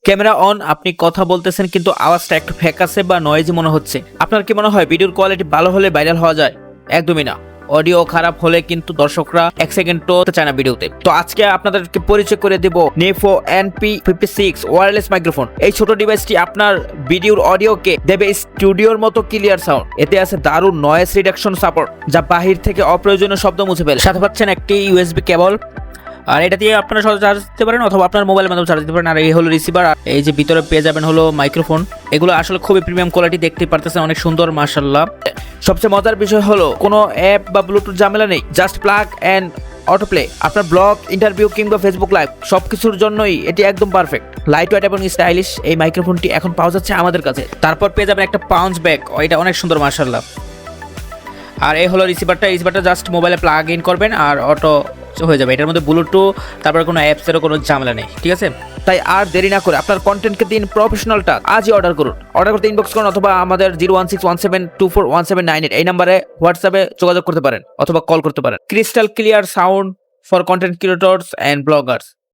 Camera on, আপনি কথা বলতেছেন কিন্তু আওয়াজটা একটু ফ্যাকাসে বা নয়েজি মনে হচ্ছে। আপনার কি মনে হয় ভিডিওর কোয়ালিটি ভালো হলে ভাইরাল হওয়া যায়? একদমই না। অডিও খারাপ হলে কিন্তু দর্শকরা 1 সেকেন্ডও চায় না ভিডিওতে। তো আজকে আপনাদেরকে পরিচয় করে দেব নেফো NP56 ওয়্যারলেস মাইক্রোফোন। এই ছোট ডিভাইসটি আপনার ভিডিওর অডিওকে দেবে স্টুডিওর মতো ক্লিয়ার সাউন্ড। এতে আছে দারুণ নয়েজ রিডাকশন সাপোর্ট, যা বাহির থেকে অপ্রয়োজনীয় শব্দ মুছে ফেলে। সাথে পাচ্ছেন একটি USB কেবল, আর এটা দিয়ে আপনারা সহজে চার্জ দিতে পারেন অথবা আপনার মোবাইলের মাধ্যমে চার্জ দিতে পারেন। আর এই হলো রিসিভার, এই যে ভিতরে পেয়ে যাবেন হলো মাইক্রোফোন। এগুলো আসলে খুবই প্রিমিয়াম কোয়ালিটি, দেখতেই পারতেছেন অনেক সুন্দর মাশাআল্লাহ। সবচেয়ে মজার বিষয় হলো কোনো অ্যাপ বা ব্লুটুথ ঝামেলা নেই, just plug and auto play. আপনার ব্লগ, ইন্টারভিউ কিংবা ফেসবুক লাইভ সবকিছুর জন্যই এটি একদম পারফেক্ট। লাইট ওয়েট এবং স্টাইলিশ এই মাইক্রোফোনটি এখন পাওয়া যাচ্ছে আমাদের কাছে। তারপর পেয়ে যাবেন একটা পাউন্স ব্যাগ, এটা অনেক সুন্দর মাশাআল্লাহ। আর এই হলো রিসিভারটা জাস্ট মোবাইলে প্লাগ ইন করবেন আর অটো হয়ে যাবে। এটার মধ্যে ব্লুটুথ, তারপর কোনো অ্যাপসেরও কোনো ঝামেলা নেই, ঠিক আছে? তাই আর দেরি না করে আপনার কন্টেন্টকে দিন প্রফেশনাল টাচ। আজই অর্ডার করুন। অর্ডার করতে ইনবক্স করুন অথবা আমাদের 01617241798 এই নাম্বারে হোয়াটসঅ্যাপে যোগাযোগ করতে পারেন অথবা কল করতে পারেন। Crystal clear sound for content creators and Bloggers.